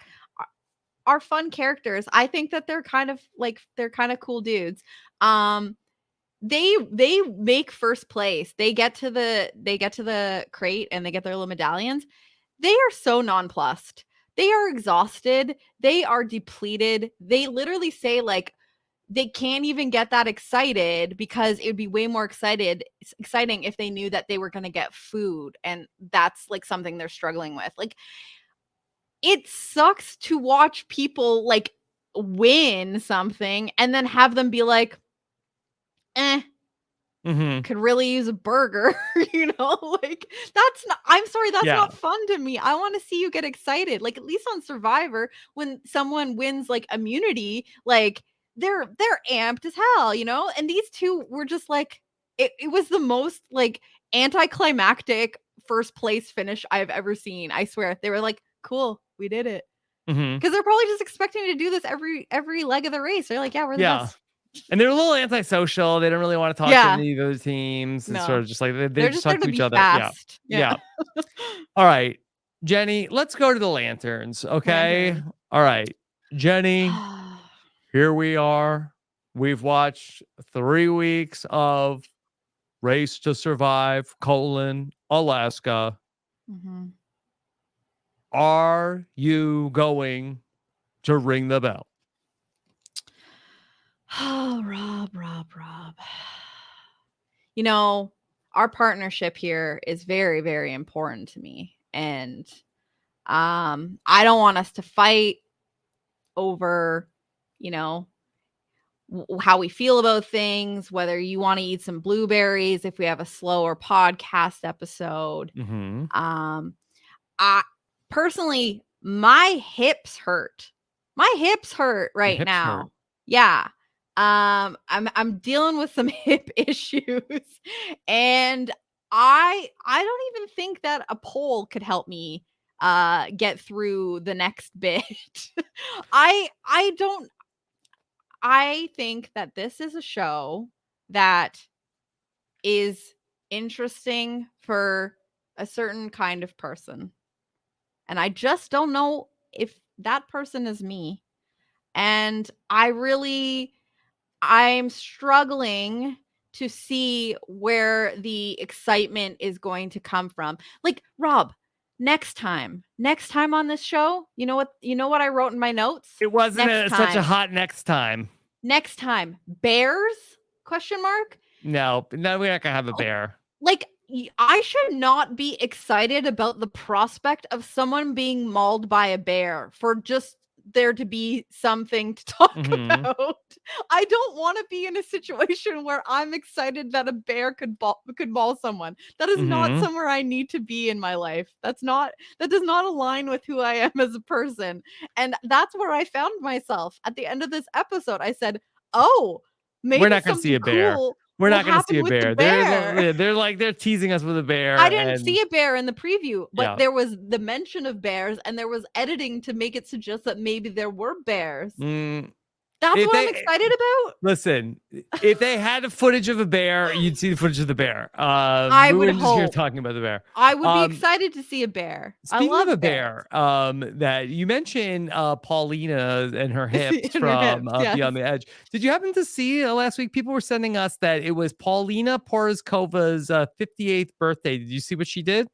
are fun characters. I think that they're kind of cool dudes. They make first place. They get to the crate and they get their little medallions. They are so nonplussed. They are exhausted. They are depleted. They literally say like they can't even get that excited because it would be way more exciting if they knew that they were going to get food, and that's like something they're struggling with. Like, it sucks to watch people like win something and then have them be like, could really use a burger, like, that's not, I'm sorry, that's not fun to me. I want to see you get excited. Like, at least on Survivor, when someone wins like immunity, like they're amped as hell, and these two were just like, it was the most like anticlimactic first place finish I've ever seen. I swear. They were like, cool, we did it. Because they're probably just expecting to do this every leg of the race. They're like, yeah, we're the best. And they're a little antisocial. They don't really want to talk to any of those teams. It's sort of just like they just talk to each other. Fast. Yeah. All right, Jenny, let's go to the lanterns. Okay. Lanterns. All right, Jenny, here we are. We've watched 3 weeks of Race to Survive, Alaska. Are you going to ring the bell? Oh, Rob. Our partnership here is very, very important to me. And I don't want us to fight over, how we feel about things, whether you want to eat some blueberries if we have a slower podcast episode. I personally, my hips hurt. My hips hurt right now. Yeah. I'm dealing with some hip issues, and I don't even think that a poll could help me get through the next bit. I don't I think that this is a show that is interesting for a certain kind of person. And I just don't know if that person is me. And I'm struggling to see where the excitement is going to come from. Like, Rob, next time on this show, you know what I wrote in my notes? It wasn't Next such a time. hot next time. Next time, bears? Question mark. No, we're not gonna have a bear. Like, I should not be excited about the prospect of someone being mauled by a bear for just there to be something to talk about. I don't want to be in a situation where I'm excited that a bear could maul someone. That is not somewhere I need to be in my life. That does not align with who I am as a person. And that's where I found myself at the end of this episode. I said, "Oh, maybe We're not gonna see something a bear. cool We're will not gonna see happen a with the bear. bear." They're teasing us with a bear. I didn't see a bear in the preview, but Yeah. there was the mention of bears, and there was editing to make it suggest that maybe there were bears. That's If what I'm they- excited about. Listen, if they had a footage of a bear, you'd see the footage of the bear. I we would wouldn't just hear hope. talking about the bear. I would be excited to see a bear. I Speaking love of a bears. bear, that you mentioned Paulina and her hips And her from hips, yes. Beyond the Edge. Did you happen to see last week? People were sending us that it was Paulina Porozkova's 58th birthday. Did you see what she did?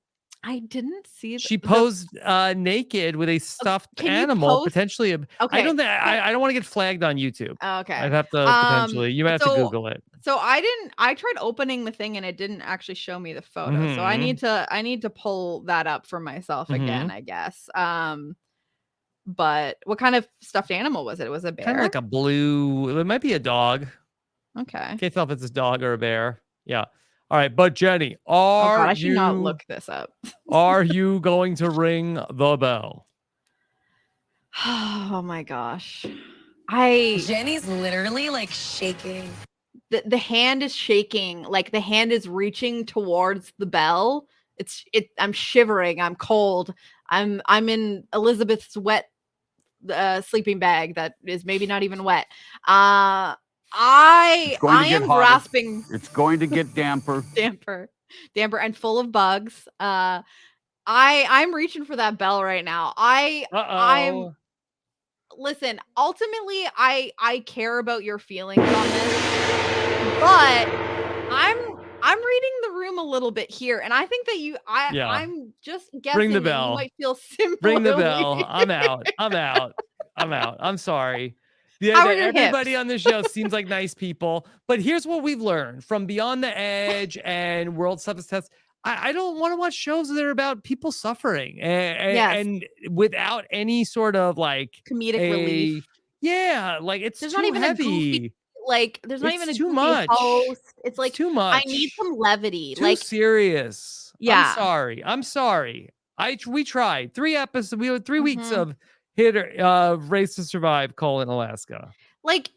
I didn't see. She posed naked with a stuffed Can you animal, post- potentially. Okay. I don't think I don't want to get flagged on YouTube. Okay. I'd have to potentially. You might have to Google it. So I tried opening the thing and it didn't actually show me the photo. So I need to pull that up for myself again, I guess. But what kind of stuffed animal was it? It was a bear. Kind of like a blue. It might be a dog. Okay. Can't tell if it's a dog or a bear. Yeah. All right, but Jenny, I should not look this up. Are you going to ring the bell? Oh my gosh. Jenny's literally like shaking. The hand is shaking, like the hand is reaching towards the bell. I'm shivering, I'm cold. I'm in Elizabeth's wet sleeping bag that is maybe not even wet. I am grasping. It's going to get damper. damper and full of bugs. I'm reaching for that bell right now. I'm listen, ultimately I care about your feelings on this, but I'm reading the room a little bit here, and I think that I'm just guessing Ring the that bell. you might feel similarly. Ring the bell. I'm out. I'm sorry. How are your Everybody hips? on the show seems like nice people, but here's what we've learned from Beyond the Edge and World Toughest Test. I don't want to watch shows that are about people suffering and without any sort of like comedic relief. Yeah, like it's There's too not even heavy. a goofy, like there's not even a too goofy much. host. It's like too much. I need some levity. Too like serious. Yeah. I'm sorry. We tried 3 episodes. We had 3 weeks Mhm. of Race to Survive: Alaska. like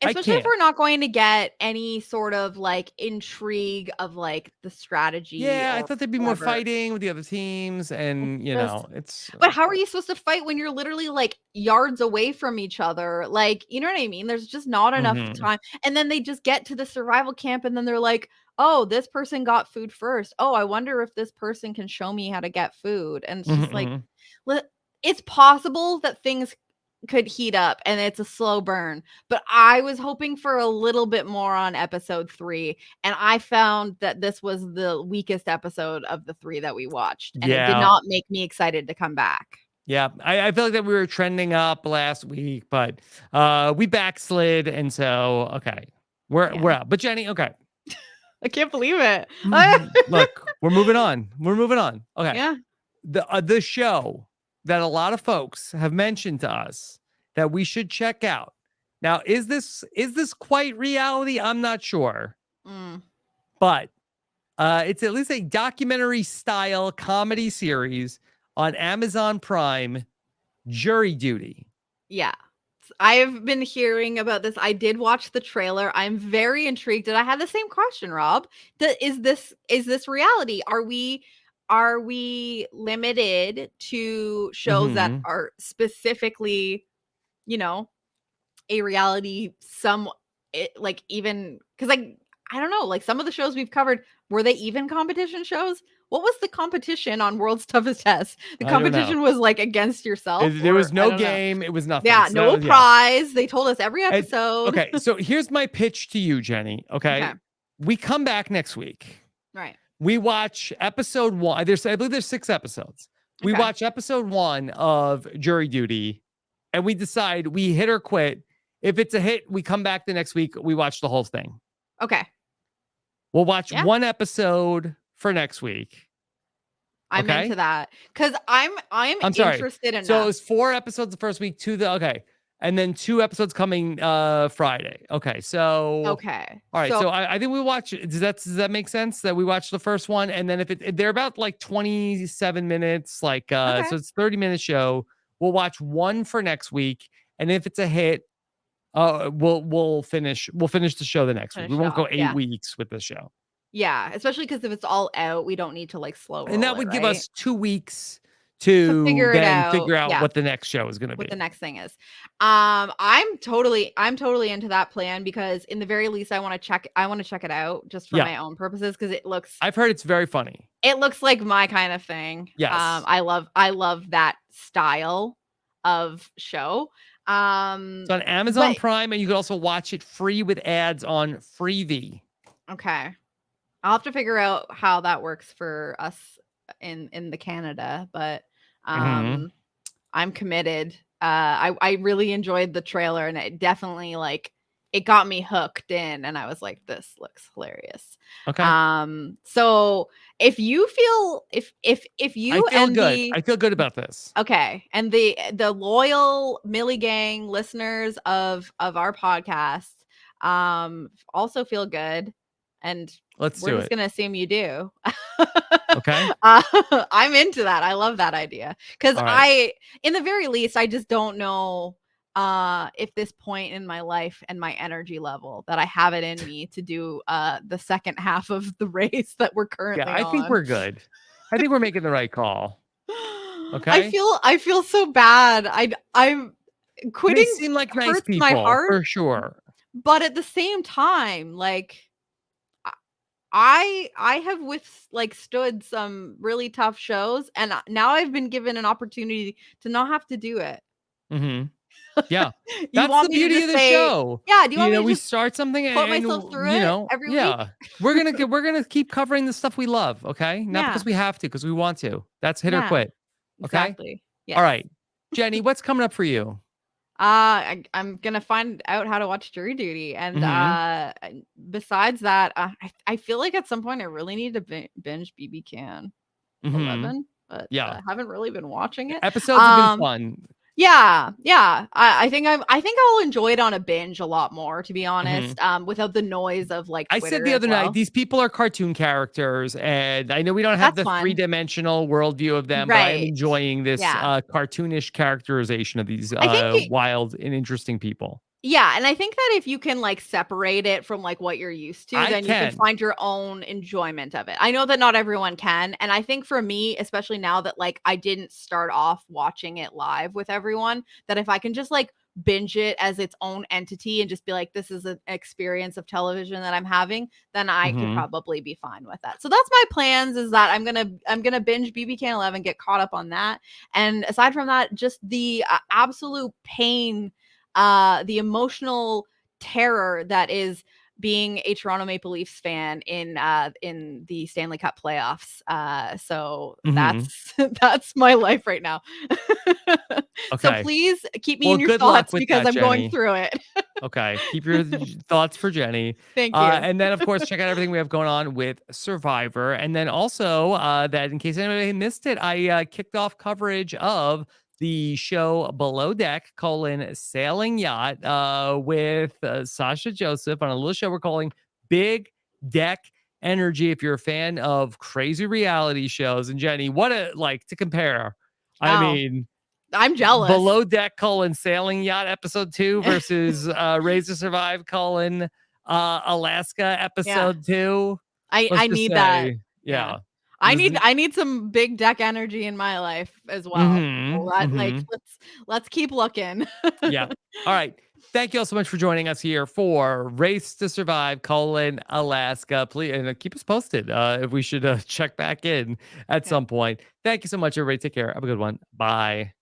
I especially if can't. we're not going to get any sort of like intrigue of like the strategy. Yeah, I or thought there'd be more whatever. fighting with the other teams, and it's. But how are you supposed to fight when you're literally like yards away from each other? Like, you know what I mean? There's just not enough time. And then they just get to the survival camp and then they're like, oh, this person got food first. Oh, I wonder if this person can show me how to get food. And it's just like, it's possible that things could heat up and it's a slow burn, but I was hoping for a little bit more on episode 3, and I found that this was the weakest episode of the 3 that we watched, and it did not make me excited to come back. Yeah, I feel like that we were trending up last week, but we backslid, and so okay, we're out. But Jenny, okay, I can't believe it. Look, we're moving on. Okay, Yeah. The show that a lot of folks have mentioned to us that we should check out. Now, is this quite reality? I'm not sure. But it's at least a documentary style comedy series on Amazon Prime, Jury Duty. Yeah. I've been hearing about this. I did watch the trailer. I'm very intrigued, and I had the same question, Rob. Is this reality? Are we limited to shows that Mhm. are specifically, you know, a reality like even because like I don't know, like some of the shows we've covered, were they even competition shows? What was the competition on World's Toughest Test? The I don't know. competition was like against yourself, There or was I no don't know. game. It was nothing. Yeah, So that no was, yeah. prize. They told us every And, episode. okay, so here's my pitch to you, Jenny. Okay. Okay, we come back next week. Right. We watch episode 1. I believe there's 6 episodes. We Okay. watch episode 1 of Jury Duty, and we decide we hit or quit. If it's a hit, we come back the next week. We watch the whole thing. Okay. We'll watch Yeah. 1 episode for next week. I'm Okay? into that because I'm I'm sorry. interested enough. So it was 4 episodes the first week, 2 and then 2 episodes coming Friday. Okay, so Okay. all right, So so I think we watch. Does that make sense? That we watch the first one, and then if they're about like 27 minutes, like okay. so it's 30-minute show. We'll watch 1 for next week, and if it's a hit, we'll finish the show the next week. Finish We it won't go off, 8 yeah. weeks with the show, Yeah, especially because if it's all out, we don't need to like slow roll and that would it, give right? us 2 weeks To to figure it then out. figure out Yeah. what the next show is going to What be. the next thing is. I'm totally into that plan because in the very least I want to check it out just for Yeah. my own purposes because I've heard it's very funny. it looks like my kind of thing. Yes. I love that style of show. It's on Amazon but- Prime, and you can also watch it free with ads on Freevee. Okay. I'll have to figure out how that works for us in the Canada, but Mhm. I'm committed. I really enjoyed the trailer and it definitely like it got me hooked in and I was like, this looks hilarious. Okay. So if you feel if you I feel and good. the I feel good about this. okay and the loyal Millie Gang listeners of our podcast also feel good and Let's we're do just it. gonna assume you do. Okay. I'm into that. I love that idea because All right. in the very least, I just don't know if this point in my life and my energy level that I have it in me to do the second half of the race that we're currently Yeah, I think on. we're good. I think we're making the right call. Okay. I feel so bad. I'm quitting. They seem like nice hurts people my heart, for sure. but at the same time, like I have stood some really tough shows, and now I've been given an opportunity to not have to do it. Mm-hmm. Yeah, You that's want the me to beauty just of the say, show. yeah? Do you want me to We just start something put and myself through it every week? yeah, we're gonna keep covering the stuff we love. Okay, not Yeah. because we have to, because we want to. That's hit or Yeah, quit. Okay. exactly. Yes. All right, Jenny, what's coming up for you? I'm gonna find out how to watch Jury Duty, and besides that, I feel like at some point I really need to binge BB Can 11, but Yeah. I haven't really been watching it. Episodes have been fun. Yeah. I think I'll enjoy it on a binge a lot more, to be honest. Without the noise of like I Twitter said the as other well. night, these people are cartoon characters, and I know we don't have That's the fun. 3-dimensional worldview of them, but I'm Right. enjoying this Yeah. cartoonish characterization of these I think wild and interesting people. Yeah, and I think that if you can like separate it from like what you're used to, then you can find your own enjoyment of it. I know that not everyone can, and I think for me, especially now that like I didn't start off watching it live with everyone, that if I can just like binge it as its own entity and just be like, this is an experience of television that I'm having, then I could probably be fine with that. So that's my plans, is that I'm gonna binge BB Can 11, get caught up on that, and aside from that, just the absolute pain, the emotional terror that is being a Toronto Maple Leafs fan in the Stanley Cup playoffs. So that's my life right now. So Okay. please keep me Well, in your good luck thoughts with because that, I'm going Jenny. through it. Okay. Keep your thoughts for Jenny. Thank you. And then, of course, check out everything we have going on with Survivor. And then also, that in case anybody missed it, I kicked off coverage of the show Below Deck, Sailing Yacht, with Sasha Joseph on a little show we're calling Big Deck Energy. If you're a fan of crazy reality shows, and Jenny, what a like to compare. I Oh. mean, I'm jealous. Below Deck Sailing Yacht episode 2 versus Raise to Survive Alaska episode 2. I Let's just need that. say, yeah. I This is- need some big deck energy in my life as well. So like let's keep looking. Yeah. All right. Thank you all so much for joining us here for Race to Survive Alaska. Please and keep us posted if we should check back in at some point. Thank you so much, everybody. Take care. Have a good one. Bye.